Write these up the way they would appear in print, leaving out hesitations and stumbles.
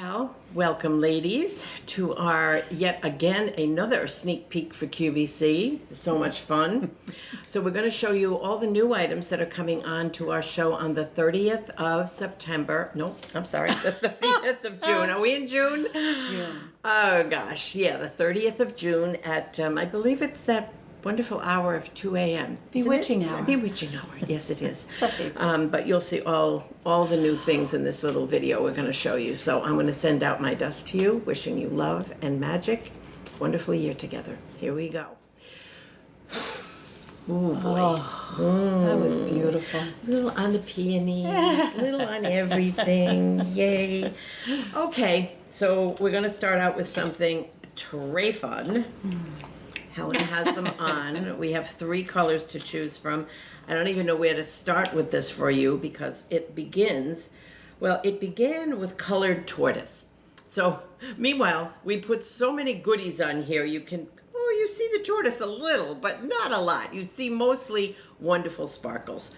Well, welcome ladies to our yet again another sneak peek for QVC. So much fun. So we're going to show you all the new items that are coming on to our show on the 30th of September. No, I'm sorry, the 30th of June. Are we in June? June. Oh gosh, yeah, the 30th of June at, I believe it's that wonderful hour of 2 a.m. Bewitching hour. Bewitching hour, yes it is. It's our favorite. But you'll see all the new things in this little video we're going to show you. So I'm going to send out my dust to you, wishing you love and magic. Wonderful year together. Here we go. Ooh, boy. Oh, that was beautiful. Little on the peonies, little on everything. Yay. Okay, so we're going to start out with something tray fun. Helen has them on. We have 3 colors to choose from. I don't even know where to start with this for you because it began with colored tortoise. So, meanwhile, we put so many goodies on here. You see the tortoise a little, but not a lot. You see mostly wonderful sparkles.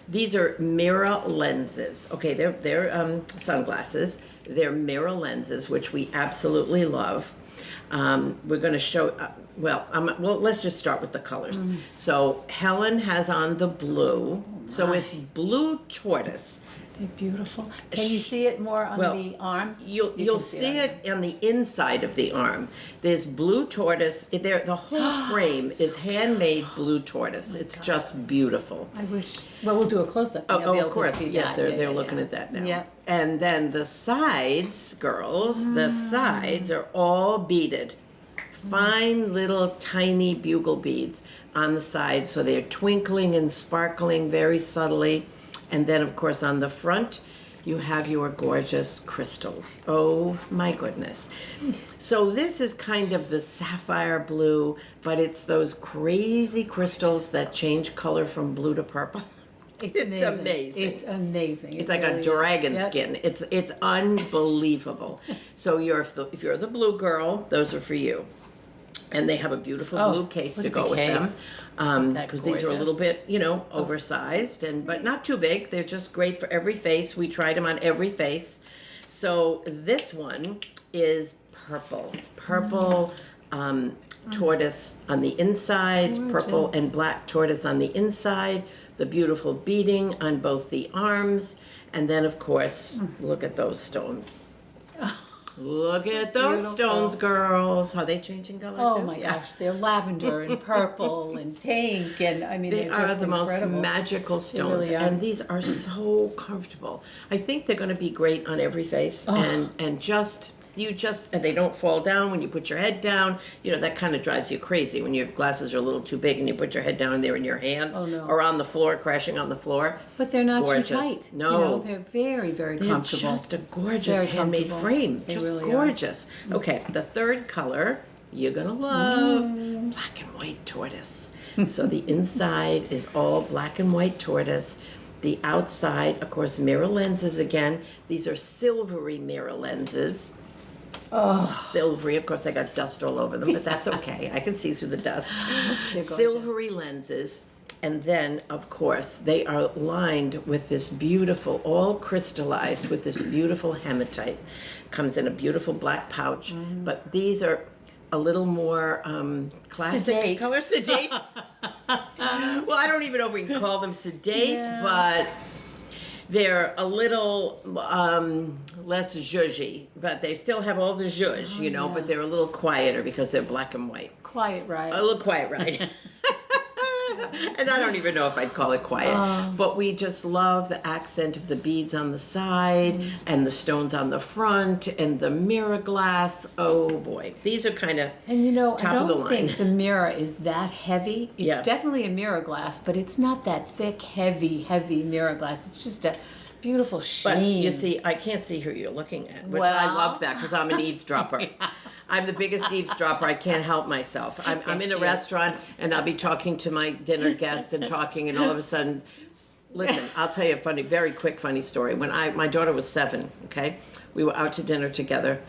These are mirror lenses. Okay, they're sunglasses. They're mirror lenses, which we absolutely love. We're going to show, let's just start with the colors. So Helen has on the blue. So it's blue tortoise. They're beautiful. Can you see it more on the arm? You'll see it on the inside of the arm. There's blue tortoise. The whole frame is handmade blue tortoise. It's just beautiful. I wish. Well, we'll do a close-up. Oh, of course. Yes, they're looking at that now. Yeah. And then the sides, girls, the sides are all beaded. Fine little tiny bugle beads on the sides. So they're twinkling and sparkling very subtly. And then, of course, on the front, you have your gorgeous crystals. Oh, my goodness. So this is kind of the sapphire blue, but it's those crazy crystals that change color from blue to purple. It's amazing. It's amazing. It's like a dragon skin. It's unbelievable. So if you're the blue girl, those are for you. And they have a beautiful blue case to go with them. Because these are a little bit, oversized, but not too big. They're just great for every face. We tried them on every face. So this one is purple. Purple tortoise on the inside, purple and black tortoise on the inside, the beautiful beading on both the arms, and then, of course, look at those stones. Look at those stones, girls. How are they changing color? Oh my gosh, they're lavender and purple and pink, and I mean they are just the incredible. most magical stones, really are. And these are so comfortable. I think they're going to be great on every face, and and they don't fall down when you put your head down. That kind of drives you crazy when your glasses are a little too big and you put your head down there in your hands or on the floor, crashing on the floor. But they're not gorgeous. too tight. No. They're very, very comfortable. They're just a gorgeous handmade frame. They just really gorgeous. Are. Okay, the third color you're going to love, black and white tortoise. So the inside is all black and white tortoise. The outside, of course, mirror lenses again. These are silvery mirror lenses. Oh, silvery. Of course, I got dust all over them, but that's okay. I can see through the dust. Silvery lenses. And then, of course, they are lined with this beautiful, all crystallized with this beautiful hematite. Comes in a beautiful black pouch. But these are a little more classic color. Sedate. Well, I don't even know if we can call them sedate, but they're a little less zhuzhy, but they still have all the zhuzh, but they're a little quieter because they're black and white. Quiet ride. A little quiet ride. And I don't even know if I'd call it quiet, but we just love the accent of the beads on the side and the stones on the front and the mirror glass. Oh boy, these are kind of top of the line. I don't think the mirror is that heavy. It's definitely a mirror glass, but it's not that thick, heavy mirror glass. It's just a beautiful sheen. But you see, I can't see who you're looking at, which I love that because I'm an eavesdropper. I'm the biggest eavesdropper. I can't help myself. I'm in a restaurant and I'll be talking to my dinner guest and all of a sudden, Listen, I'll tell you a very quick funny story. When my daughter was 7, okay, we were out to dinner together,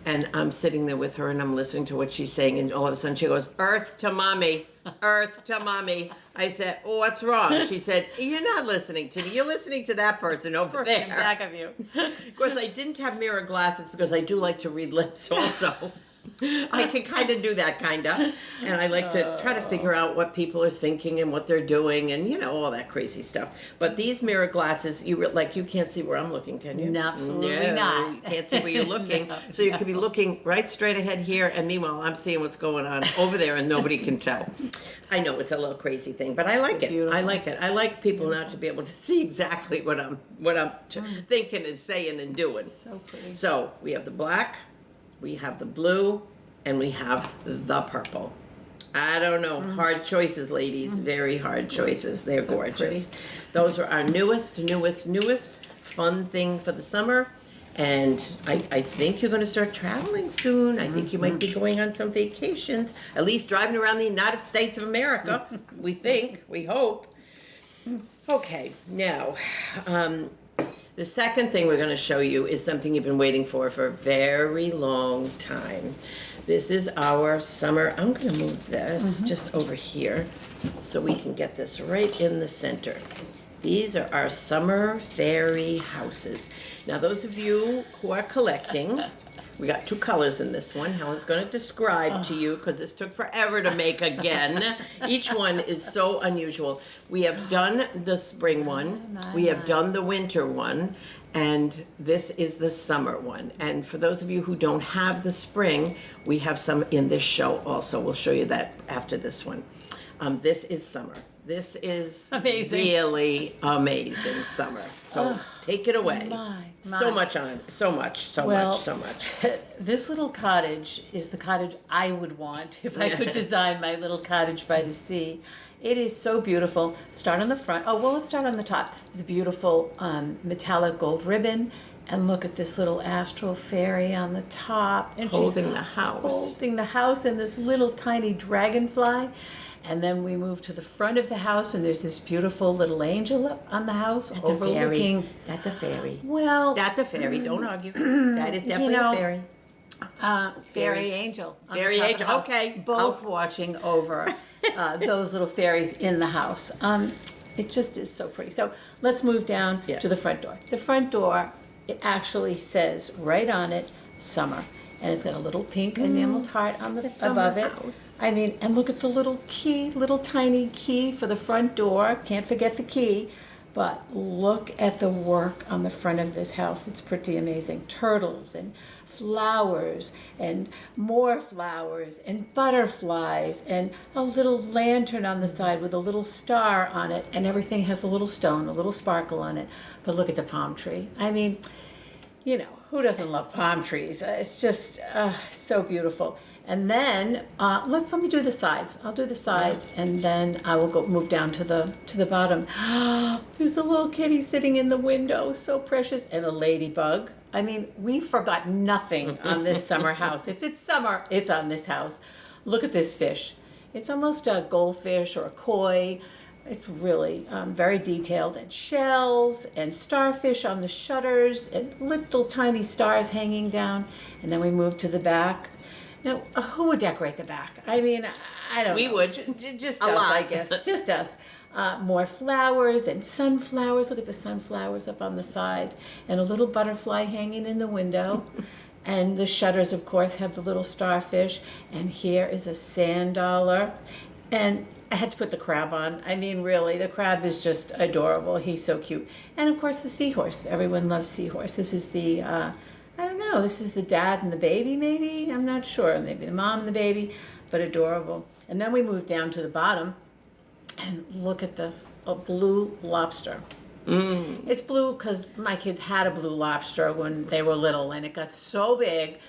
and I'm sitting there with her, and I'm listening to what she's saying, and all of a sudden she goes, "Earth to mommy, earth to mommy." I said, "Oh, what's wrong?" She said, "You're not listening to me. You're listening to that person over there." In back of you. Of course, I didn't have mirror glasses because I do like to read lips also. I can kind of do that, and I like to try to figure out what people are thinking and what they're doing, and all that crazy stuff. But these mirror glasses, you can't see where I'm looking, can you? Absolutely not. You can't see where you're looking, so you could be looking right straight ahead here, and meanwhile I'm seeing what's going on over there, and nobody can tell. I know it's a little crazy thing, but I like it. Beautiful. I like it. I like people not to be able to see exactly what I'm thinking and saying and doing. So pretty. So we have the black. We have the blue, and we have the purple. I don't know. Hard choices, ladies. Very hard choices. They're So gorgeous. pretty. Those are our newest fun thing for the summer. And I think you're going to start traveling soon. I think you might be going on some vacations, at least driving around the United States of America. We think, we hope. Okay, now, the second thing we're going to show you is something you've been waiting for a very long time. This is our summer. I'm going to move this just over here so we can get this right in the center. These are our summer fairy houses. Now, those of you who are collecting, we got 2 colors in this one. Helen's going to describe to you because this took forever to make again. Each one is so unusual. We have done the spring one. We have done the winter one. And this is the summer one. And for those of you who don't have the spring, we have some in this show also. We'll show you that after this one. This is summer. This is amazing. Really amazing summer. So take it away. My. So much on, so much. This little cottage is the cottage I would want if I could design my little cottage by the sea. It is so beautiful. Start on the front. Oh, well, let's start on the top. It's a beautiful metallic gold ribbon. And look at this little astral fairy on the top. And holding the house. Holding the house and this little tiny dragonfly. And then we move to the front of the house, and there's this beautiful little angel up on the house overlooking. That's a fairy. Well, that's a fairy. Don't argue. That is definitely a fairy. Fairy angel. Fairy angel. Okay. Both watching over those little fairies in the house. It just is so pretty. So let's move down to the front door. The front door, it actually says right on it, summer. And it's got a little pink enameled heart on the above it. I mean, and look at the little key, little tiny key for the front door. Can't forget the key. But look at the work on the front of this house. It's pretty amazing. Turtles and flowers and more flowers and butterflies and a little lantern on the side with a little star on it. And everything has a little stone, a little sparkle on it. But look at the palm tree. I mean, who doesn't love palm trees? It's just so beautiful. And then let me do the sides. I'll do the sides, and then I will move down to the bottom. There's a little kitty sitting in the window, so precious, and a ladybug. I mean, we forgot nothing on this summer house. If it's summer, it's on this house. Look at this fish. It's almost a goldfish or a koi. It's really very detailed, and shells and starfish on the shutters and little tiny stars hanging down. And then we move to the back. Now, who would decorate the back? I mean, I don't know. We would. Just us, I guess. Just us. More flowers and sunflowers. Look at the sunflowers up on the side. And a little butterfly hanging in the window. And the shutters, of course, have the little starfish. And here is a sand dollar. And I had to put the crab on. I mean, really, the crab is just adorable. He's so cute. And, of course, the seahorse. Everyone loves seahorse. This is the, I don't know, this is the dad and the baby, maybe? I'm not sure. Maybe the mom and the baby, but adorable. And then we move down to the bottom, and look at this, a blue lobster. It's blue because my kids had a blue lobster when they were little, and it got so big,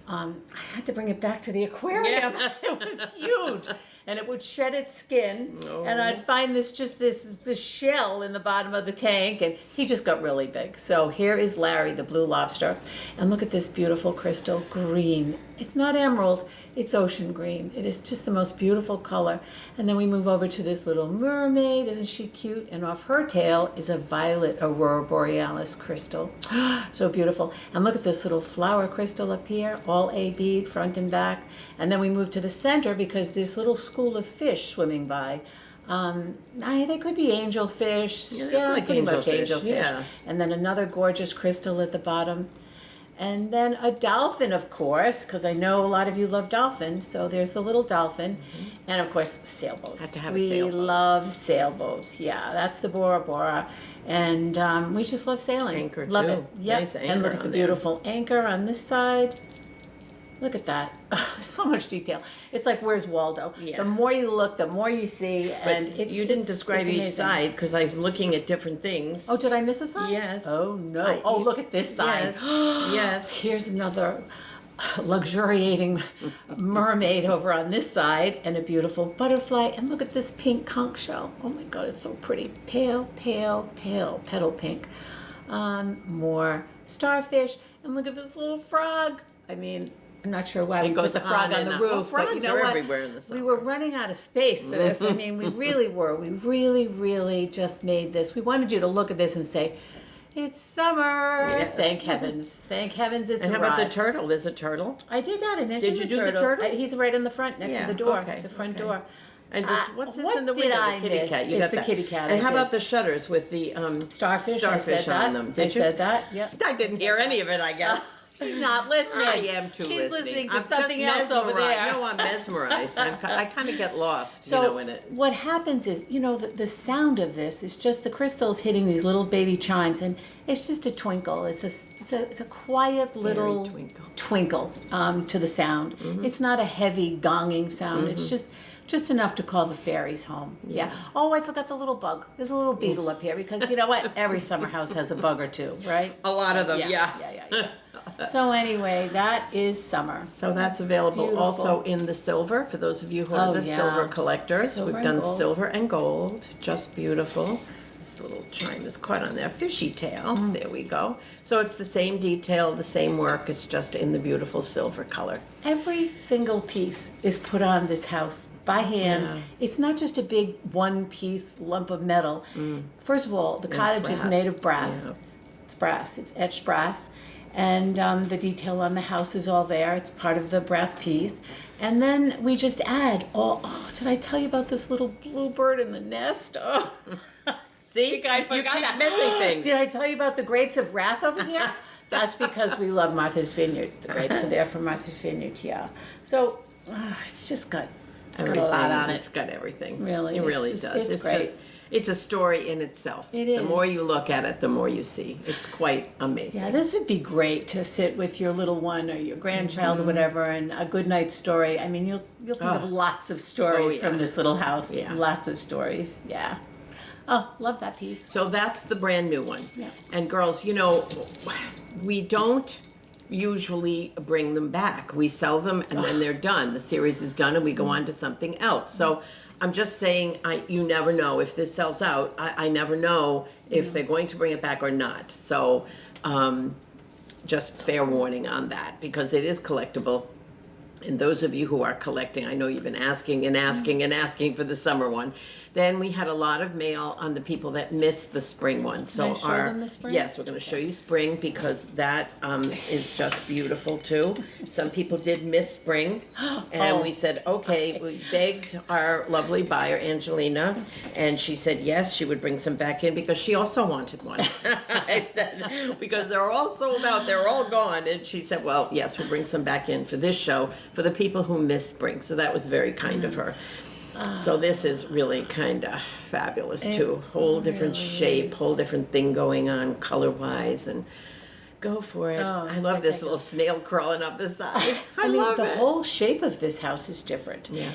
I had to bring it back to the aquarium. It was huge. and it would shed its skin, and I'd find this shell in the bottom of the tank, and he just got really big. So here is Larry, the blue lobster, and look at this beautiful crystal green. It's not emerald, it's ocean green. It is just the most beautiful color. And then we move over to this little mermaid. Isn't she cute? And off her tail is a violet Aurora borealis crystal. So beautiful. And look at this little flower crystal up here, all A bead, front and back. And then we move to the center because there's little school of fish swimming by. They could be angelfish. Yeah, like pretty much angelfish, angelfish. yeah. And then another gorgeous crystal at the bottom. And then a dolphin, of course, because I know a lot of you love dolphins. So there's the little dolphin. And, of course, sailboats. Had to have a sailboat. We love sailboats. Yeah, that's the Bora Bora. And we just love sailing. Anchor, love too. it. Yep. Nice and anchor look at the on there. beautiful anchor on this side. Look at that. So much detail. It's like, where's Waldo? Yeah. The more you look, the more you see. And But you didn't describe it's each amazing. side because I was looking at different things. Oh, did I miss a side? Yes. Oh, no. Look at this side. Yes. Yes. Here's another luxuriating mermaid over on this side, and a beautiful butterfly. And look at this pink conch shell. Oh my God, it's so pretty. Pale, pale, pale petal pink. More starfish. And look at this little frog. I mean, I'm not sure why we put goes the frog on on and the on. roof, Well, but you frogs know are what? everywhere in the summer. We were running out of space for this. I mean, we really were. We really, really just made this. We wanted you to look at this and say, it's summer. Yes. Thank heavens. Thank heavens it's And how about the arrived. turtle? There's a turtle. I did that. I mentioned Did you do the turtle? He's right in the front next to the door. Okay, The front okay. door. And this, what's this what in the did window? I The kitty miss? cat. You It's got the that. kitty cat, And I how did. about the shutters with the Starfish. starfish I said that. on them? Did I you? said that. Yep. I didn't hear any of it, I guess. She's not listening. I am too She's listening. to I'm something just else over mesmerized. there. No, I'm mesmerized. I kind of get lost, So in it. what happens is, the sound of this is just the crystals hitting these little baby chimes, and it's just a twinkle. It's a quiet little twinkle. to the sound. It's not a heavy gonging sound. It's just enough to call the fairies home. Yeah. Oh, I forgot the little bug. There's a little beetle up here because you know what? Every summer house has a bug or two, right? A lot of them, yeah. So anyway, that is summer. So that's available Beautiful. also in the silver for those of you who are Oh, the yeah. silver collectors. Silver We've and done gold. silver and gold, just beautiful. This little chime is caught on their fishy tail. There we go. So it's the same detail, the same work. It's just in the beautiful silver color. Every single piece is put on this house by hand. Yeah. It's not just a big one-piece lump of metal. First of all, the cottage is brass. made of brass. Yeah. It's brass. It's etched brass. And the detail on the house is all there. It's part of the brass piece. And then we just add did I tell you about this little bluebird in the nest? Oh. See, I you forgot keep that. missing things. Did I tell you about the grapes of wrath over here? That's because we love Martha's Vineyard. The grapes are there from Martha's Vineyard, yeah. So it's just got a lot on it. It's got everything. Really, It it's really just- does. it's great. It's a story in itself. It The is. more you look at it, the more you see. It's quite amazing. Yeah, this would be great to sit with your little one or your grandchild or whatever, and a good night story. I mean, you'll think of lots of stories from this little house. Yeah. Lots of stories. Yeah. Oh, love that piece. So that's the brand new one. Yeah. And girls, we don't usually bring them back. We sell them and then they're done. The series is done and we go on to something else. So I'm just saying, you never know if this sells out. I never know if they're going to bring it back or not. So just fair warning on that because it is collectible. And those of you who are collecting, I know you've been asking and asking and asking for the summer one. Then we had a lot of mail on the people that missed the spring one. So Can I show them the spring? Yes, we're going to show you spring because that is just beautiful too. Some people did miss spring, and we said, okay, we begged our lovely buyer, Angelina, and she said yes, she would bring some back in because she also wanted one. I said, because they're all sold out, they're all gone. And she said, well, yes, we'll bring some back in for this show for the people who missed spring. So that was very kind of her. So this is really kind of fabulous too. Whole different really shape, is. whole different thing going on color-wise, and go for it. Oh, I love this little snail crawling up the side. I mean, love the it. whole shape of this house is different. Yeah.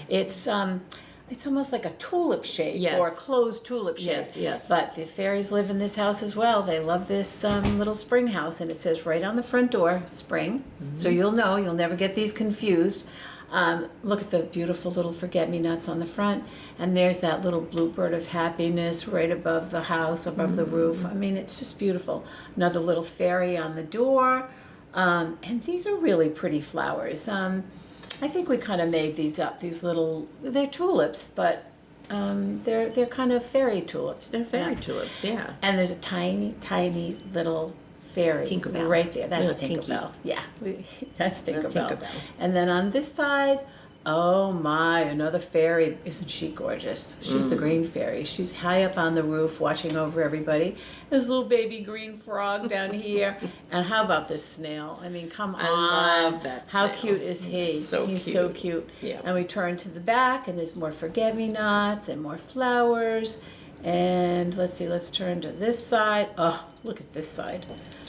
It's almost like a tulip shape Yes. or a closed tulip shape. Yes, yes. But the fairies live in this house as well. They love this little spring house, and it says right on the front door, spring. So you'll know, you'll never get these confused. Look at the beautiful little forget-me-nots on the front. And there's that little bluebird of happiness right above the house, above the roof. I mean, it's just beautiful. Another little fairy on the door. And these are really pretty flowers. I think we kind of made these up. These little, they're tulips, but they're kind of fairy tulips. They're fairy tulips, yeah. And there's a tiny, tiny little fairy Tinkerbell. right there. That's Little Tinkerbell. Yeah, that's Tinkerbell. Tinkerbell. And then on this side, oh my, another fairy. Isn't she gorgeous? She's the green fairy. She's high up on the roof watching over everybody. This little baby green frog down here. And how about this snail? I mean, come on. I love that How snail. cute is he? So He's cute. so cute. Yeah. And we turn to the back, and there's more forget-me-nots and more flowers. And let's see, let's turn to this side. Oh, look at this side.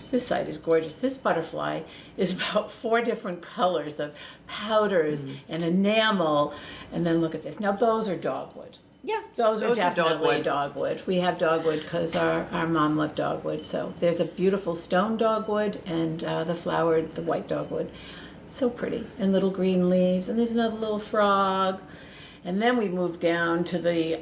This side is gorgeous. This butterfly is about 4 different colors of powders and enamel. And then look at this. Now those are dogwood. Yeah, Those are definitely dogwood. dogwood. We have dogwood because our mom loved dogwood. So there's a beautiful stone dogwood and the flowered, the white dogwood. So pretty. And little green leaves. And there's another little frog. And then we move down to the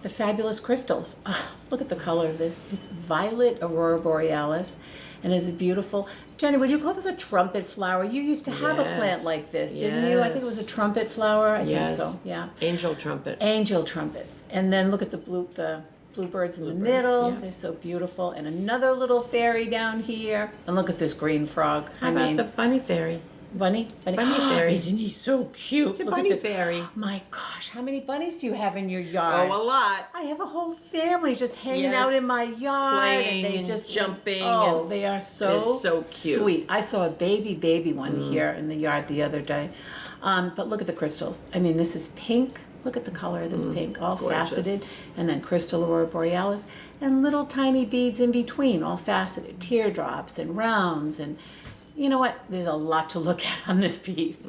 fabulous crystals. Oh, look at the color of this. It's violet Aurora borealis, and it's beautiful. Jenny, would you call this a trumpet flower? You used to have a Yes. plant like this, didn't you? I think it was a trumpet flower. I Yes. think so. Yeah. Angel trumpet. Angel trumpets. And then look at the bluebirds in the Bluebirds, middle. yeah. They're so beautiful. And another little fairy down here. And look at this green frog. How about the bunny fairy? bunny? Bunny fairy. Isn't he so cute? It's a Look at bunny this. fairy. My gosh, how many bunnies do you have in your yard? Oh, a lot. I have a whole family just hanging Yes. out in my yard, Playing and they and just jumping Oh, and they are they're so so cute. sweet. I saw a baby one here in the yard the other day. But look at the crystals. I mean, this is pink. Look at the color of this pink, all gorgeous. faceted, and then crystal aurora borealis, and little tiny beads in between, all faceted, teardrops and rounds, and you know what? There's a lot to look at on this piece.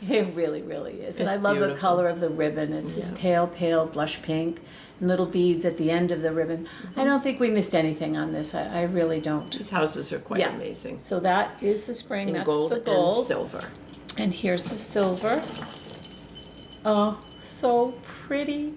It really, really is. And It's I love the beautiful. color of the ribbon. It's this Yeah. pale blush pink, and little beads at the end of the ribbon. I don't think we missed anything on this. I really don't. These houses are quite Yeah. amazing. So that is the spring. In That's gold the gold. and silver. And here's the silver. Oh, so pretty.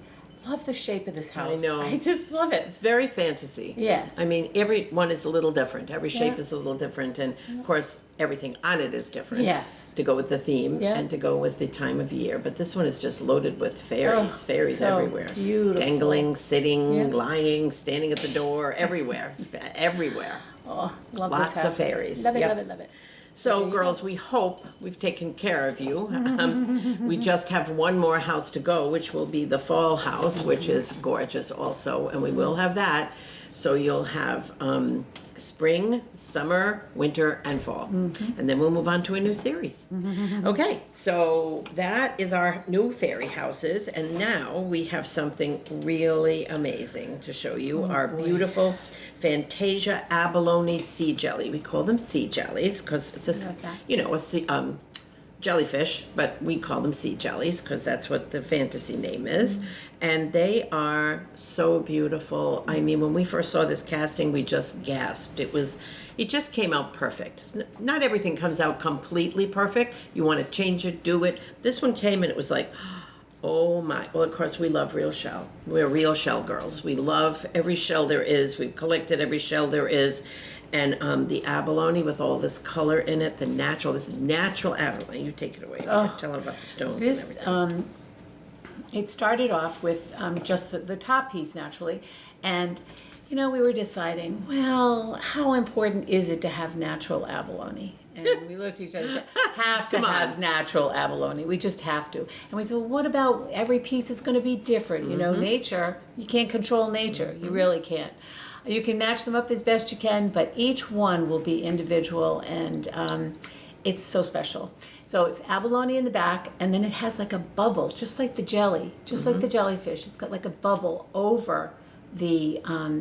Love the shape of this house. know. I just love it. It's very fantasy. Yes. I mean, every one is a little different. Every shape Yeah. is a little different. And of course, everything on it is different. Yes. To go with the theme Yeah. and to go with the time of year. But this one is just loaded with fairies. Oh, Fairies so everywhere. beautiful. Dangling, sitting, Yeah. lying, standing at the door, everywhere. Everywhere. Oh, love Lots this house. of fairies. Love it, Yep. love it, love it. So, There you girls, we hope we've taken care of you. We just have one more house to go, which will be the fall house, which is gorgeous also, and we will have that. So you'll have spring, summer, winter, and fall. And then we'll move on to a new series. Okay, so that is our new fairy houses, and now we have something really amazing to show you. Our beautiful Fantasia abalone sea jelly. We call them sea jellies because it's love that. a sea, jellyfish, but we call them sea jellies because that's what the fantasy name is. And they are so beautiful. I mean, when we first saw this casting, we just gasped. It just came out perfect. Not everything comes out completely perfect. You want to change it, do it. This one came and it was like, oh my. Well, of course, we love real shell. We're real shell girls. We love every shell there is. We've collected every shell there is. And the abalone with all this color in it, this is natural abalone. You take it away. Oh. Tell them about the stones This, and everything. it started off with just the top piece naturally. And, you know, we were deciding, well, how important is it to have natural abalone? And we looked at each other and said, have to Come on. have natural abalone. We just have to. And we said, well, what about every piece is going to be different? You know, nature, you can't control nature. You really can't. You can match them up as best you can, but each one will be individual, and it's so special. So it's abalone in the back, and then it has like a bubble, just like the jelly, just like the jellyfish. It's got like a bubble over the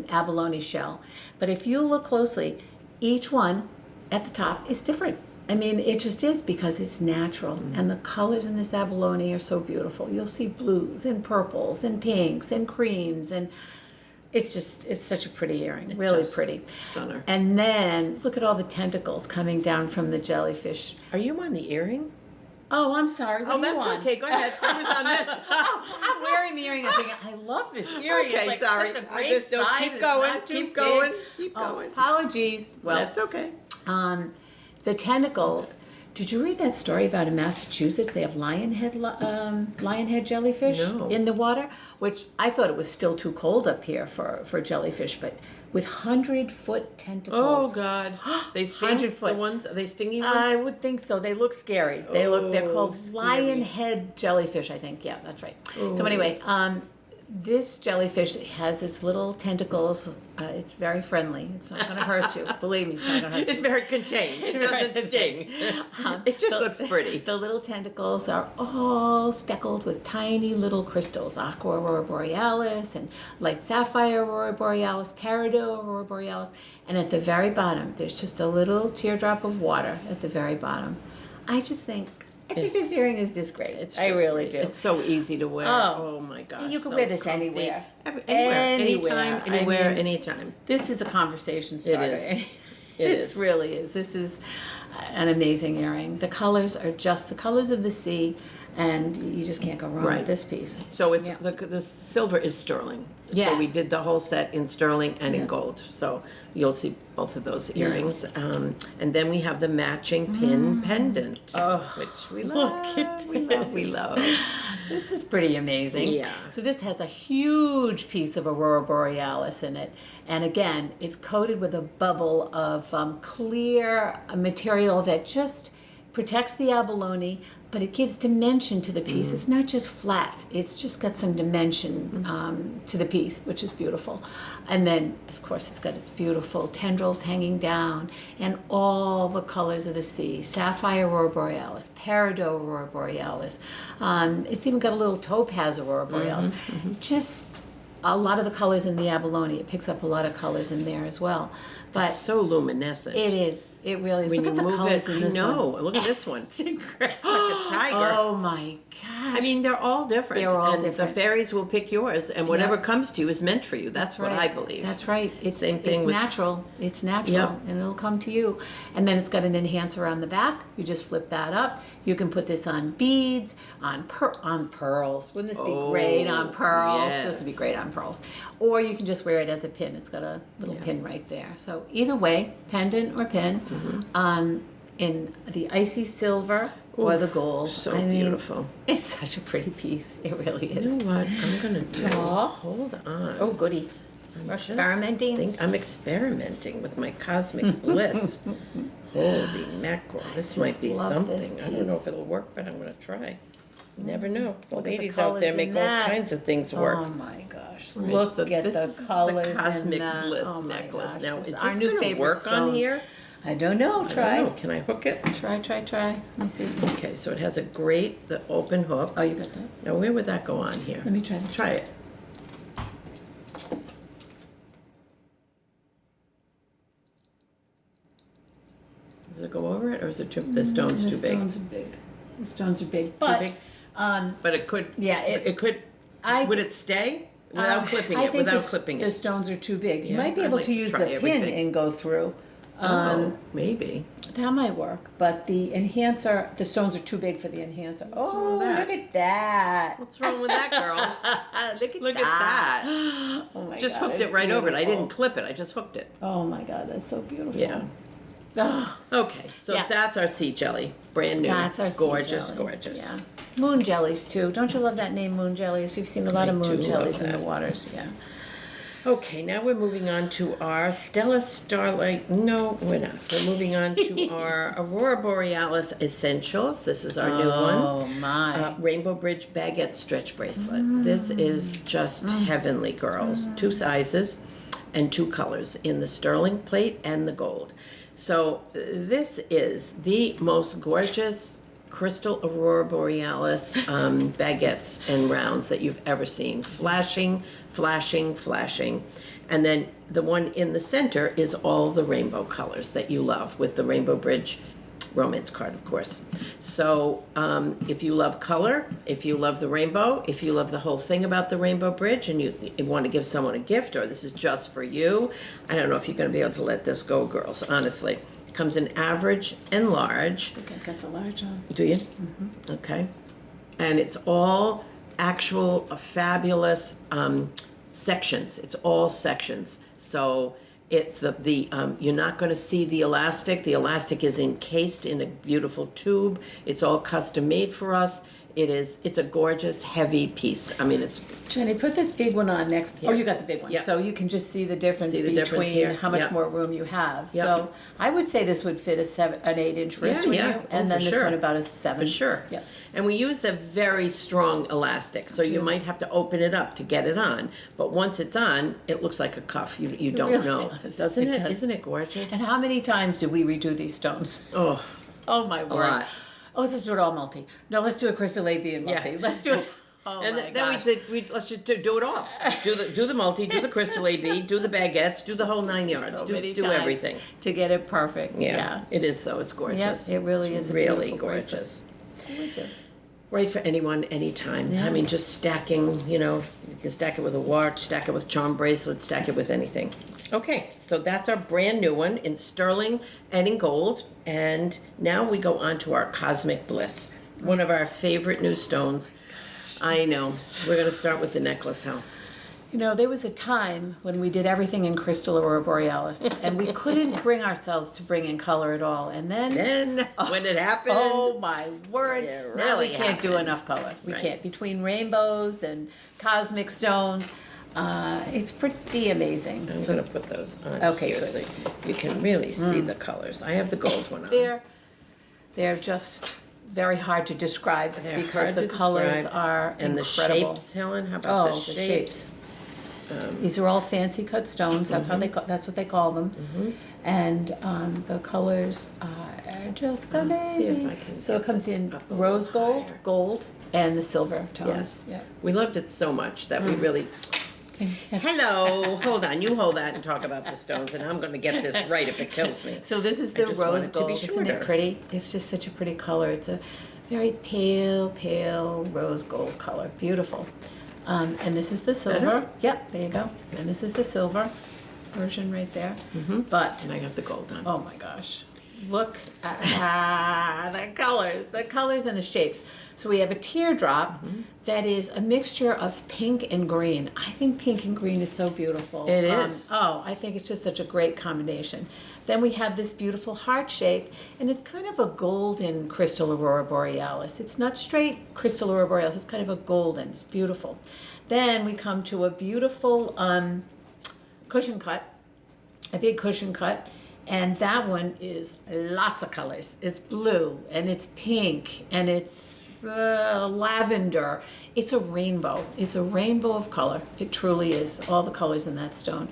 abalone shell. But if you look closely, each one at the top is different. I mean, it just is because it's natural, and the colors in this abalone are so beautiful. You'll see blues and purples and pinks and creams, and it's such a pretty earring, really Just pretty. Stunner. And then look at all the tentacles coming down from the jellyfish. Are you on the earring? Oh, I'm sorry. What Oh, are you that's on? okay. Go ahead. I was on this. I'm wearing the earring. I'm thinking, I love this earring. Okay, it's like sorry. Such a I great just don't- size. keep It's going, not too keep big. going, keep Oh, going. apologies. Well, That's okay. the tentacles. Did you read that story about in Massachusetts? They have lionhead jellyfish No. in the water, which I thought it was still too cold up here for jellyfish, but with 100-foot tentacles. Oh God, they sting. 100 foot. The ones, are they stingy ones? I would think so. They look scary. They're called scary. lionhead jellyfish, I think. Yeah, that's right. So anyway, this jellyfish has its little tentacles. It's very friendly. It's not going to hurt you. Believe me, it's not going to hurt you. It's very contained. It doesn't sting. It just looks pretty. The little tentacles are all speckled with tiny little crystals. Aqua Aurora borealis and light sapphire Aurora borealis, peridot Aurora borealis. And at the very bottom, there's just a little teardrop of water at the very bottom. I think this earring is just great. I really great. do. It's so easy to wear. Oh my gosh. You can so wear this comfy. anywhere. Anytime, I anywhere, mean, anytime. This is a conversation starter. is. It really is. This is an amazing earring. The colors are just the colors of the sea, and you just can't go wrong Right. with this piece. So it's Yeah. the silver is sterling. So Yes. we did the whole set in sterling and Yeah. in gold. So you'll see both of those earrings. And then we have the matching pin pendant, which we love. Look at We this. love. This is pretty amazing. Yeah. So this has a huge piece of Aurora borealis in it. And again, it's coated with a bubble of clear material that just protects the abalone, but it gives dimension to the piece. It's not just flat. It's just got some dimension to the piece, which is beautiful. And then, of course, it's got its beautiful tendrils hanging down and all the colors of the sea. Sapphire Aurora borealis, peridot Aurora borealis. It's even got a little topaz Aurora borealis. Just a lot of the colors in the abalone. It picks up a lot of colors in there as well. But It's so luminescent. it is. It really is. When Look you at the move colors it, in I this know. one. Look at this one. It's incredible. Like a tiger. Oh my gosh. I mean, they're all different. They're all and different. the fairies will pick yours, and whatever comes to you is meant for you. That's what I believe. That's right. It's Same thing it's with- natural. It's natural, Yep. and it'll come to you. And then it's got an enhancer on the back. You just flip that up. You can put this on beads, on pearls. Wouldn't this be great on pearls? This would be yes. great on pearls. Or you can just wear it as a pin. It's got a little pin right there. So either way, pendant or pin, in the icy silver or the gold. So I mean, beautiful. it's such a pretty piece. It really is. You know what I'm gonna do? Aw. Hold on. Oh, goody. We're Just experimenting. I'm experimenting with my cosmic bliss. Holy mackerel! This might be love this something. I don't know piece. if it'll work, but I'm gonna try. You never know. The Look at the ladies out there colours make in all that. kinds of things work. Oh my gosh! Right, Look so at this the is colors the cosmic in that. bliss Oh my necklace. gosh, Now, this is our this new gonna favorite work stone. on here? I don't know. I don't Try. know. Can I hook it? Try. Let me see. Okay, so it has a great the open hook. Oh, you got that? Now, where would that go on here? Let me try this. Try it. Does it go over it, or is it too? The stone's The too big. stones are big. The stones are big. But, big? Um, But it could. Yeah, It could. Would it stay without clipping I it? think Without the, clipping the it. stones are too big. You Yeah, might be I'd able like to to use try the pin everything. and go through. Oh, maybe. That might work, but the enhancer, the stones are too big for the enhancer. wrong Oh, with that? look at that. What's wrong with that, girls? Look at that. Oh my Just God, hooked it's it right over it. I beautiful. didn't clip it. I just hooked it. Oh my God, that's so beautiful. Yeah. Oh, Okay, so Yeah. that's our sea jelly, brand new. that's our sea gorgeous, jelly. gorgeous. Yeah. Moon jellies too. Don't you love that name, moon jellies? We've seen a lot of I moon do jellies love in the that. waters. Yeah. Okay, now we're moving on to our Stella Starlight. No, we're not. We're moving on to our Aurora Borealis Essentials. This is our new one. Oh my. Rainbow Bridge Baguette Stretch Bracelet. This is just heavenly, girls. 2 sizes and 2 colors in the sterling plate and the gold. So this is the most gorgeous crystal Aurora Borealis baguettes and rounds that you've ever seen. Flashing, flashing, flashing. And then the one in the center is all the rainbow colors that you love with the Rainbow Bridge romance card, of course. So if you love color, if you love the rainbow, if you love the whole thing about the Rainbow Bridge, and you want to give someone a gift, or this is just for you, I don't know if you're going to be able to let this go, girls, honestly. It comes in average and large. I think I got the large on. Do you? Mm-hmm. Okay. And it's all actual fabulous sections. It's all sections. So it's the you're not going to see the elastic. The elastic is encased in a beautiful tube. It's all custom made for us. It's a gorgeous, heavy piece. I mean, it's... Jenny, put this big one on next. Here. Oh, you got the big one. Yeah. So you can just see the difference between here. how much Yeah. more room you have. Yeah. So I would say this would fit an 8-inch wrist, wouldn't you? And then for this sure. one about a 7. For sure. Yeah. And we use the very strong elastic, so you might have to open it up to get it on. But once it's on, it looks like a cuff. You don't really know. does. Doesn't It it? does. Isn't it gorgeous? And how many times did we redo these stones? Oh, Oh my word. lot. Oh, let's do it all multi. No, let's do a crystal AB and multi. Yeah. Let's do it. Oh and my then gosh. let's just do it all. Do the multi, do the crystal AB, do the baguettes, do the whole 9 yards. So do many do times everything. to get it perfect. Yeah, it is though. It's gorgeous. Yep, it really It's is a really beautiful gorgeous. Gorgeous. Right for anyone, anytime. Yeah. I mean, just stacking, you can stack it with a watch, stack it with charm bracelets, stack it with anything. Okay, so that's our brand new one in sterling and in gold. And now we go on to our Cosmic Bliss, one of our favorite new stones. I know. We're going to start with the necklace, Hel. There was a time when we did everything in crystal Aurora borealis, and we couldn't bring ourselves to bring in color at all. And then, When it happened, oh my word! It Now we really can't do happened. enough color. We Right. can't between rainbows and cosmic stones. It's pretty amazing. I'm going to put those on Okay, here good. so you can really see the colors. I have the gold one on. They're just very hard to describe They're because hard the to colors describe. are And incredible. the shapes, Helen, how about Oh, the shapes? These are all fancy cut stones. That's how that's what they call them. And the colors are just Let's see if amazing. I can So it get comes this in up a rose little gold, higher. gold, and the silver tones. Yes. Yeah. We loved it so much that we really... Hello, hold on. You hold that and talk about the stones, and I'm going to get this right if it kills me. So this is I the just want rose it to be gold. Isn't shorter. it pretty? It's just such a pretty color. It's a very pale, pale rose gold color. Beautiful. And this is the silver. Better? Yep, there you go. And this is the silver version right there. But And I got the gold on. oh my gosh, look at the colors and the shapes. So we have a teardrop that is a mixture of pink and green. I think pink and green is so beautiful. It is. I think it's just such a great combination. Then we have this beautiful heart shape, and it's kind of a golden crystal Aurora borealis. It's not straight crystal Aurora borealis, it's kind of a golden, it's beautiful. Then we come to a beautiful cushion cut, a big cushion cut, and that one is lots of colors. It's blue, and it's pink, and it's lavender. It's a rainbow. It's a rainbow of color. It truly is. All the colors in that stone.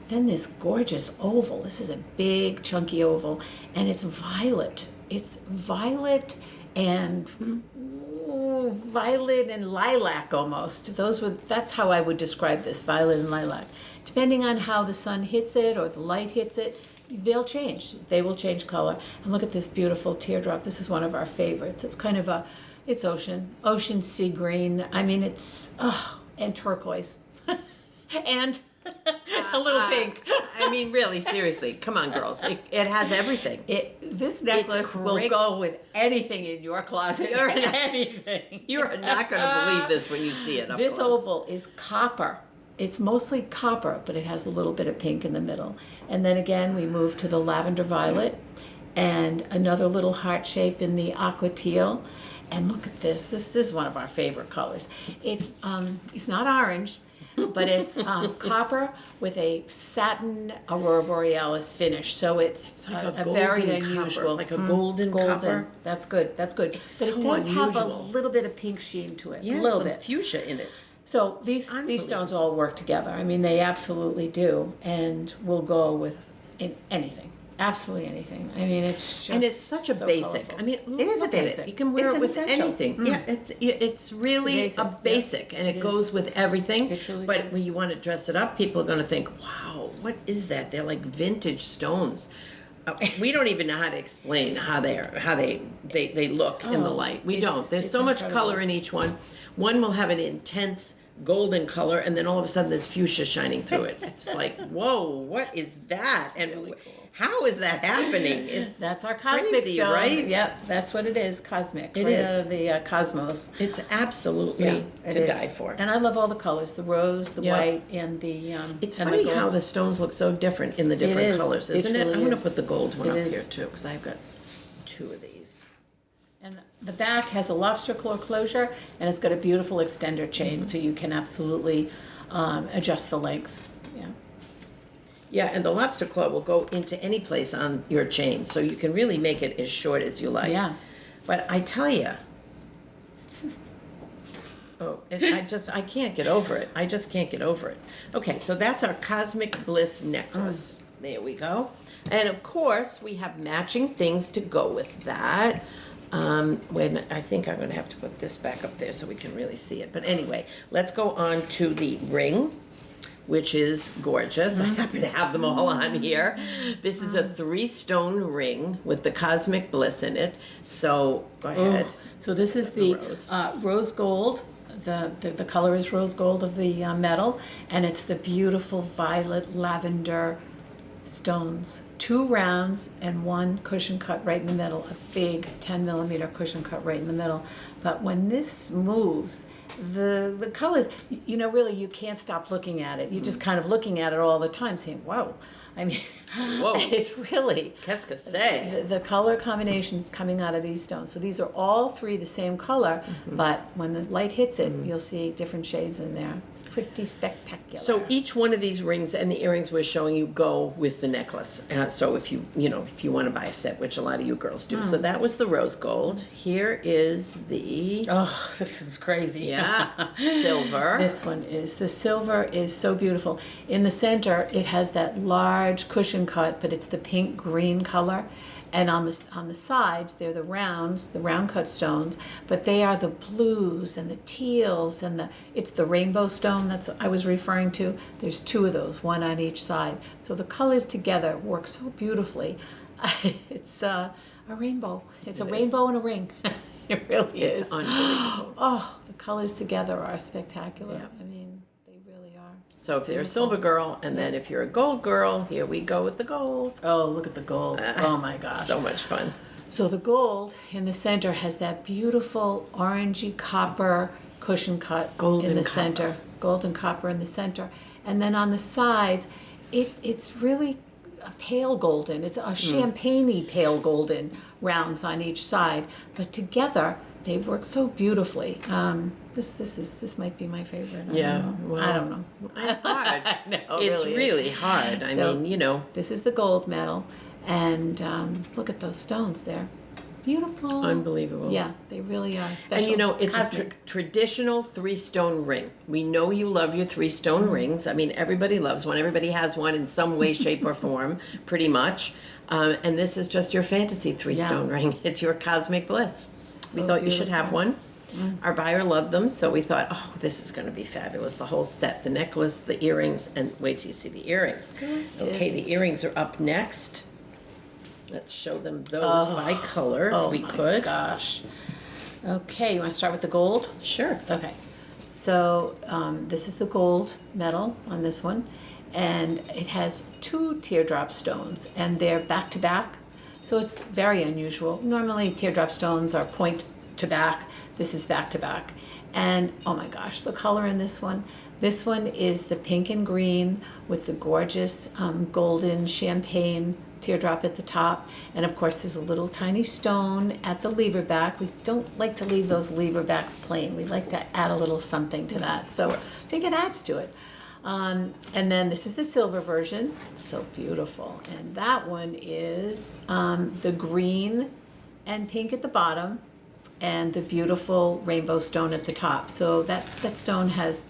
Then this gorgeous oval. This is a big chunky oval, and it's violet. It's violet and violet and lilac almost. That's how I would describe this, violet and lilac. Depending on how the sun hits it or the light hits it, they'll change. They will change color. And look at this beautiful teardrop. This is one of our favorites. It's kind of it's ocean sea green. I mean, and turquoise. And a little pink. I mean, really, seriously. Come on, girls. It has everything. This necklace will great. go with anything in your closet. Anything. You're not going to believe this when you see it up This close. oval is copper. It's mostly copper, but it has a little bit of pink in the middle. And then again, we move to the lavender violet and another little heart shape in the aqua teal. And look at this. This is one of our favorite colors. It's not orange, but it's copper with a satin Aurora borealis finish. So it's like a a very golden copper, unusual. like a golden copper. That's good. That's good. It's but so it does have a unusual. little bit of pink sheen to it. Yes, a little some bit. fuchsia in it. So these stones all work together. I mean, they absolutely do, and will go with anything, absolutely anything. I mean, it's just And it's such a so basic. colorful. I mean, it is a look at basic. You can wear It's it an with essential. anything. Yeah, it's really It's a a basic, and it It goes is. with everything. It truly But does. when you want to dress it up, people are going to think, "Wow, what is that?" They're like vintage stones. we don't even know how to explain how they look in the light. We don't. There's so much color in each one. One will have an intense golden color, and then all of a sudden there's fuchsia shining through it. It's like, whoa, what is that? And really cool. How is that happening? That's our cosmic crazy, stone, right? Yep, that's what it is. Cosmic. It right is. Out of the cosmos. It's absolutely to die for. And I love all the colors: the rose, the Yeah. white, and the. It's and funny the how gold. the stones look so different in the different is. colors, It isn't it? really I'm going to is. put the gold one It up is. here too, because I've got 2 of these. And the back has a lobster claw closure, and it's got a beautiful extender chain, so you can absolutely adjust the length. Yeah. Yeah, and the lobster claw will go into any place on your chain, so you can really make it as short as you like. Yeah. But I tell you, I can't get over it. I just can't get over it. Okay, so that's our Cosmic Bliss necklace. There we go. And of course, we have matching things to go with that. Wait a minute, I think I'm going to have to put this back up there so we can really see it. But anyway, let's go on to the ring, which is gorgeous. I happen to have them all on here. This is a 3-stone ring with the Cosmic Bliss in it. So go ahead. So this is the Rose. rose gold. The color is rose gold of the metal, and it's the beautiful violet lavender stones. 2 rounds and 1 cushion cut right in the middle, a big 10mm cushion cut right in the middle. But when this moves, the colors, really you can't stop looking at it. You're just kind of looking at it all the time saying, whoa. I mean, Whoa. it's really, Qu'est-ce que c'est? the color combinations coming out of these stones. So these are all 3 the same color, but when the light hits it, you'll see different shades in there. It's pretty spectacular. So each one of these rings and the earrings we're showing you go with the necklace. So if you want to buy a set, which a lot of you girls do. So that was the rose gold. Here is the Oh, this is crazy. silver. This one is. The silver is so beautiful. In the center, it has that large cushion cut, but it's the pink green color. And on the sides, they're the round cut stones, but they are the blues and the teals and it's the rainbow stone that's I was referring to. There's 2 of those, 1 on each side. So the colors together work so beautifully. It's a rainbow. It's a rainbow and a ring. It really is. It's unbelievable. Oh, the colors together are spectacular. Yeah. I mean, they really are. So if you're a silver girl, and then if you're a gold girl, here we go with the gold. Oh, look at the gold. Oh my gosh. So much fun. So the gold in the center has that beautiful orangey copper cushion cut Golden in the copper. center. Golden copper in the center. And then on the sides, it's really a pale golden. It's a champagne-y pale golden rounds on each side. But together, they work so beautifully. This might be my favorite. I don't know. I don't know. It's hard. I know, It's really is. really hard. I So- mean, This is the gold medal, and look at those stones there. Beautiful. unbelievable. Yeah, they really are special. And it's a Cosmic. traditional 3-stone ring. We know you love your 3-stone rings. I mean, everybody loves one. Everybody has one in some way, shape, or form, pretty much. And this is just your fantasy 3-stone ring. It's your Cosmic Bliss. We So thought you should have beautiful. one. Our buyer loved them, so we thought, oh, this is going to be fabulous. The whole set, the necklace, the earrings, and wait till you see the earrings. Okay, the earrings are up next. Let's show them those by color if we could. Gosh. Okay, you want to start with the gold? Sure. Okay. So this is the gold medal on this one, and it has 2 teardrop stones, and they're back to back. So it's very unusual. Normally teardrop stones are point to back. This is back to back. And oh my gosh, the color in this one. This one is the pink and green with the gorgeous golden champagne teardrop at the top. And of course there's a little tiny stone at the lever back. We don't like to leave those lever backs plain. We like to add a little something to that. So I think it adds to it. And then this is the silver version. So beautiful. And that one is the green and pink at the bottom and the beautiful rainbow stone at the top. So that stone has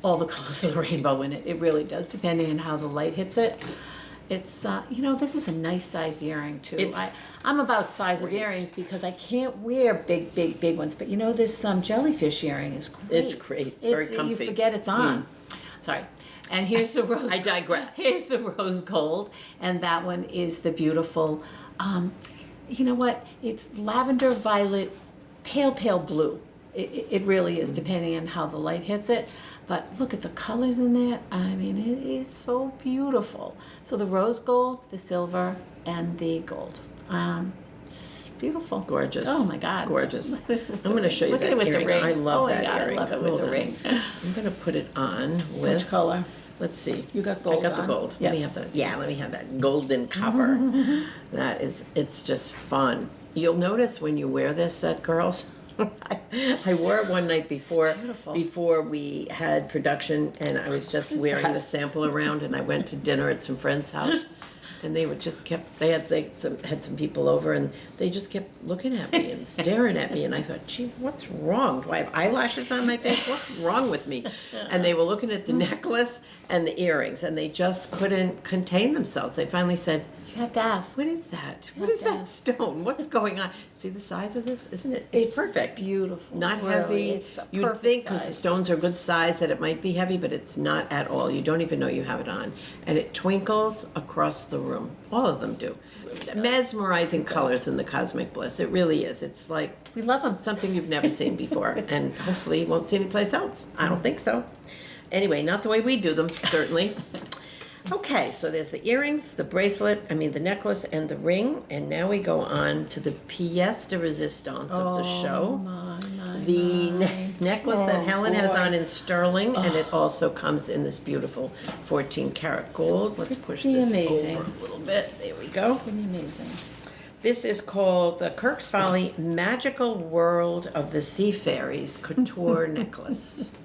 all the colors of the rainbow in it. It really does, depending on how the light hits it. It's, this is a nice size earring too. I'm about size of earrings because I can't wear big ones. But this jellyfish earring is great. It's great. It's very comfy. You forget it's on. Sorry. And here's the rose. I digress. Here's the rose gold, and that one is the beautiful. You know what? It's lavender, violet, pale blue. It really is, depending on how the light hits it. But look at the colors in that. I mean, it is so beautiful. So the rose gold, the silver, and the gold. It's beautiful. Gorgeous. Oh my God. Gorgeous. I'm going to show you Look that at it with earring. the ring. I love that God, earring. I love it with Hold the on. ring. I'm going to put it on with... Which color? Let's see. You got gold I got the on? gold. Yep. Let me have that. Yeah, let me have that golden copper. It's just fun. You'll notice when you wear this at girls. I wore it one night before we had production, and I was just wearing the sample around, and I went to dinner at some friend's house. And they would just they had some people over, and they just kept looking at me and staring at me, and I thought, geez, what's wrong? Do I have eyelashes on my face? What's wrong with me? And they were looking at the necklace and the earrings, and they just couldn't contain themselves. They finally said, You have to ask. what is that? What is that stone? What's going on? See the size of this? Isn't it? It's perfect. Beautiful. Not Really, heavy. it's the You'd perfect think because the size. stones are good size that it might be heavy, but it's not at all. You don't even know you have it on. And it twinkles across the room. All of them do. Mesmerizing colors in the Cosmic Bliss. It really is. It's like We love them. something you've never seen before, and hopefully you won't see anyplace else. I don't think so. Anyway, not the way we do them, certainly. Okay, so there's the earrings, the bracelet, the necklace, and the ring. And now we go on to the pièce de résistance of the show. The necklace that Helen has on in sterling, and it also comes in this beautiful 14-karat gold. Let's push this amazing. over a little bit. There we go. Pretty amazing. This is called the Kirks Folly Magical World of the Seafaries Couture Necklace.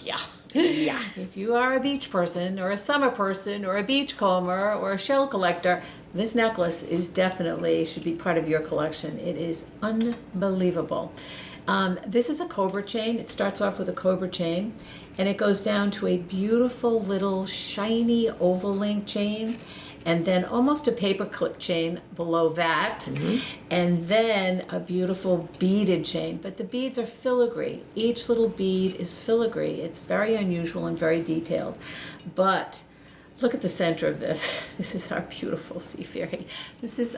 Yeah. Yeah. If you are a beach person or a summer person or a beachcomber or a shell collector, this necklace is definitely should be part of your collection. It is unbelievable. This is a cobra chain. It starts off with a cobra chain, and it goes down to a beautiful little shiny oval link chain, and then almost a paper clip chain below that, and then a beautiful beaded chain. But the beads are filigree. Each little bead is filigree. It's very unusual and very detailed. But look at the center of this. This is our beautiful Seafaring. This is,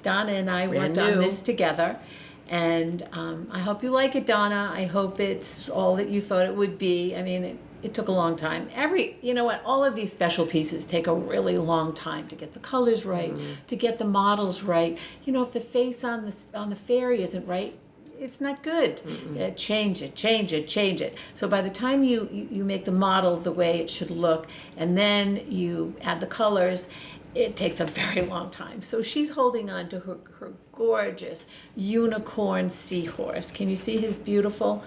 Donna and I worked on this together. And I hope you like it, Donna. I hope it's all that you thought it would be. It took a long time. You know what? All of these special pieces take a really long time to get the colors right, to get the models right. If the face on the fairy isn't right, it's not good. Change it. So by the time you make the model the way it should look, and then you add the colors, it takes a very long time. So she's holding on to her gorgeous unicorn seahorse. Can you see his beautiful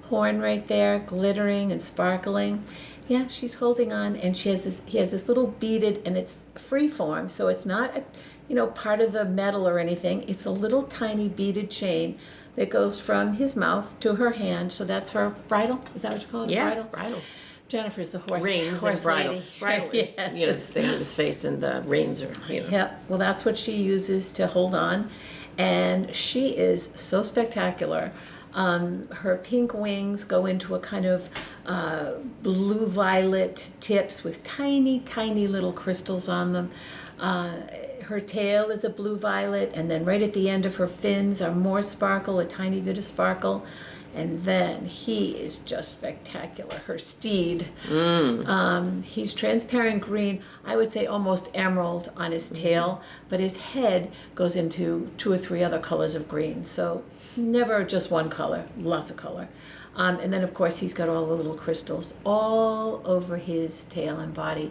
horn right there, glittering and sparkling? Yeah, she's holding on, and he has this little beaded, and it's free form, so it's not part of the metal or anything. It's a little tiny beaded chain that goes from his mouth to her hand. So that's her bridle. Is that what you call it? Yeah, bridle. bridle. Jennifer's the horse. Reins horse and bridle. lady. Bridle is, Yes. the thing on his face, and the reins are, Yep. Well, that's what she uses to hold on, and she is so spectacular. Her pink wings go into a kind of blue-violet tips with tiny, tiny little crystals on them. Her tail is a blue-violet, and then right at the end of her fins are more sparkle, a tiny bit of sparkle. And then he is just spectacular. Her steed, he's transparent green, I would say almost emerald on his tail, but his head goes into 2 or 3 other colors of green. So never just one color, lots of color. And then of course he's got all the little crystals all over his tail and body.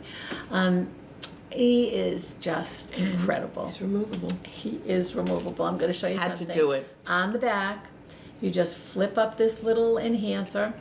He is just incredible. He's removable. He is removable. I'm going to show you Had something. to do it. On the back, you just flip up this little enhancer,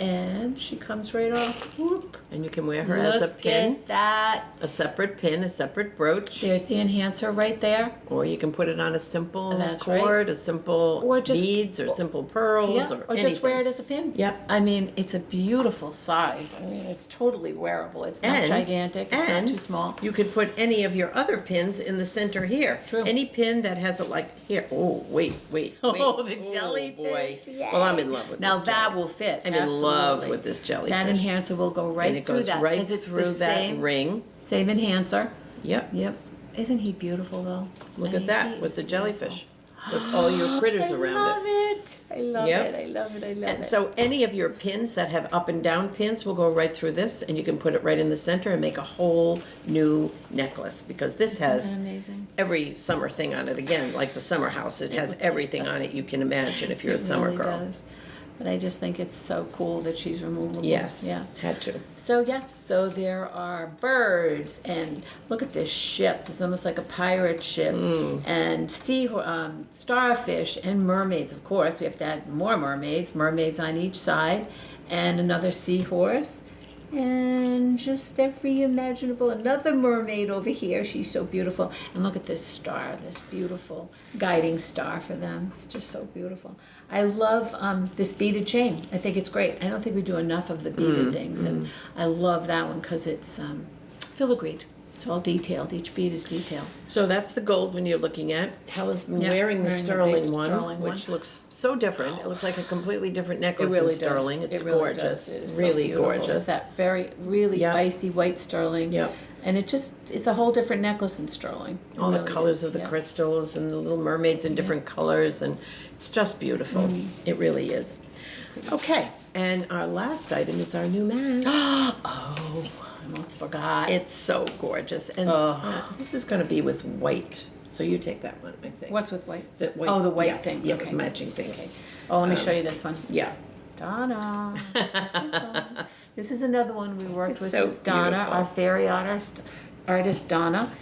and she comes right off. Whoop. And you can wear her as a Look pin, at that. a separate pin, a separate brooch, There's the enhancer right there. or you can put it on a simple That's cord, a simple Or just- beads, or simple pearls, Yeah, or or anything. just wear it as a pin. Yep. It's a beautiful size. It's totally wearable. It's not gigantic. It's not too small. You could put any of your other pins in the center here. True. Any pin that has it like here. Oh, wait. Oh, the jellyfish. Boy. Yay. Well, I'm in love with Now this that jelly. will fit. I'm in love love with this jellyfish. That enhancer will go right and it through goes that. right 'cause it's through the that ring. Same enhancer. Yep. Yep. Isn't he beautiful though? Look I at mean, that he with is the jellyfish. beautiful. With all your critters around love it. it. I love Yep. it. I love it. I love And it. so any of your pins that have up and down pins will go right through this, and you can put it right in the center and make a whole new necklace, because this Isn't has that amazing? every summer thing on it. Again, like the summer house, it has everything on it you can imagine if you're a It summer really girl. does. But I just think it's so cool that she's removable. Yes, Yeah. had to. So yeah, so there are birds, and look at this ship. It's almost like a pirate ship, and starfish and mermaids. Of course, we have to add more mermaids. Mermaids on each side, and another seahorse, and just every imaginable. Another mermaid over here. She's so beautiful. And look at this star, this beautiful guiding star for them. It's just so beautiful. I love this beaded chain. I think it's great. I don't think we do enough of the beaded things, and I love that one because it's filigreed. It's all detailed. Each bead is detailed. So that's the gold one you're looking at. Helen's been Yeah, wearing the wearing the sterling big one, sterling which one. looks so different. It looks like a completely different necklace It really than sterling. does. It's It really gorgeous. does. It is so Really beautiful. gorgeous. It's that really Yep. icy white sterling. Yep. And it's a whole different necklace in sterling. It All the really colors is. of the Yeah. crystals and the little mermaids in different colors, and it's just beautiful. It really is. Okay, and our last item is our new mask. Oh, I almost forgot. It's so gorgeous, and this is going to be with white. So you take that one, I think. What's with white? The white? Oh, the white yeah, thing. Yeah, Okay. with matching things. Okay. Oh, let me show you this one. Yeah. Donna. This is another one we worked It's with so Donna, beautiful. our fairy artist Donna.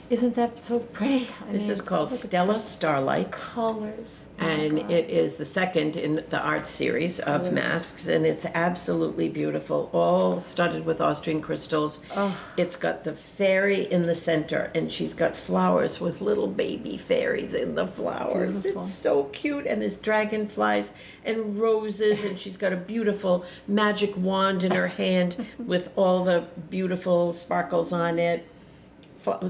Isn't that so pretty? This is called Stella Starlight. Colors. Oh, And God. it is the second in the art series of Yes. masks, and it's absolutely beautiful, all studded with Austrian crystals. Oh. It's got the fairy in the center, and she's got flowers with little baby fairies in the flowers. Beautiful. It's so cute, and there's dragonflies and roses, and she's got a beautiful magic wand in her hand with all the beautiful sparkles on it.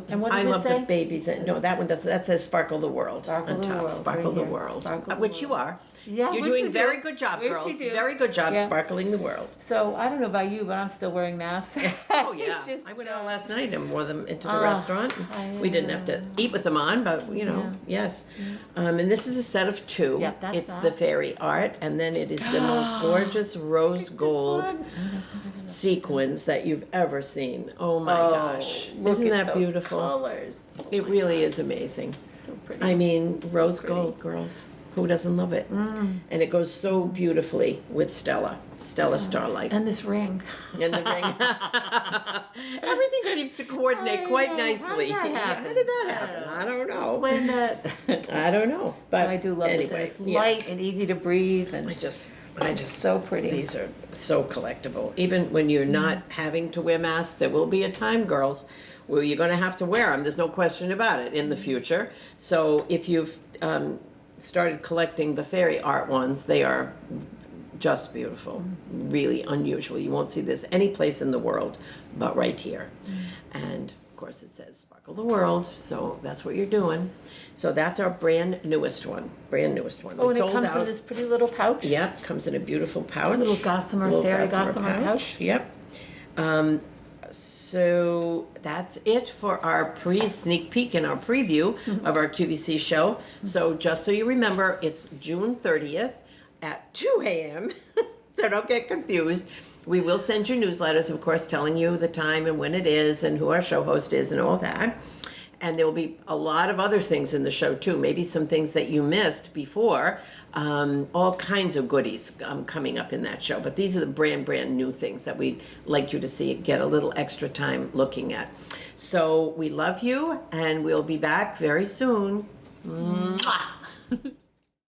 And what does I it love say? the babies. No, that one doesn't. That says "Sparkle the World" Sparkle on the top. World, Sparkle right the here. World, Sparkle the which you world. are. Yeah, You're which doing you very do. good job, Which girls. you do. Very good job Yeah. sparkling the world. So I don't know about you, but I'm still wearing masks. Oh yeah, It's just, I went out last night and wore them into the Oh, restaurant. I We didn't have to eat with them on, but you know, yes. And this is a set of two. Yep, that's it's that. the fairy art, and then it is the most gorgeous rose gold one. sequins that you've ever seen. Oh my Oh, gosh, look isn't at that those beautiful? colors. Oh It my really God. is amazing. So pretty. I mean, rose Pretty. gold, girls. Who doesn't love it? And it goes so beautifully with Stella Starlight. And this ring. And the ring. Everything seems to coordinate I quite know. nicely. How did that Yeah, happen? How did that happen? I don't know. When that. I don't know. But I do love anyway, it. It's light and easy to breathe, and I just so pretty. These are so collectible. Even when you're not having to wear masks, there will be a time, girls, where you're going to have to wear them. There's no question about it in the future. So if you've started collecting the fairy art ones, they are just beautiful, really unusual. You won't see this any place in the world but right here. And of course it says Sparkle the World, so that's what you're doing. So that's our brand newest one. Oh, We and it sold comes out. in this pretty little pouch. Yep, comes in a beautiful pouch. Little gossamer, fairy gossamer pouch. Yep. So that's it for our sneak peek and our preview of our QVC show. So just so you remember, it's June 30th at 2 a.m. So don't get confused. We will send you newsletters, of course, telling you the time and when it is and who our show host is and all that. And there will be a lot of other things in the show too, maybe some things that you missed before, all kinds of goodies coming up in that show. But these are the brand new things that we'd like you to see, get a little extra time looking at. So we love you, and we'll be back very soon. Mwah.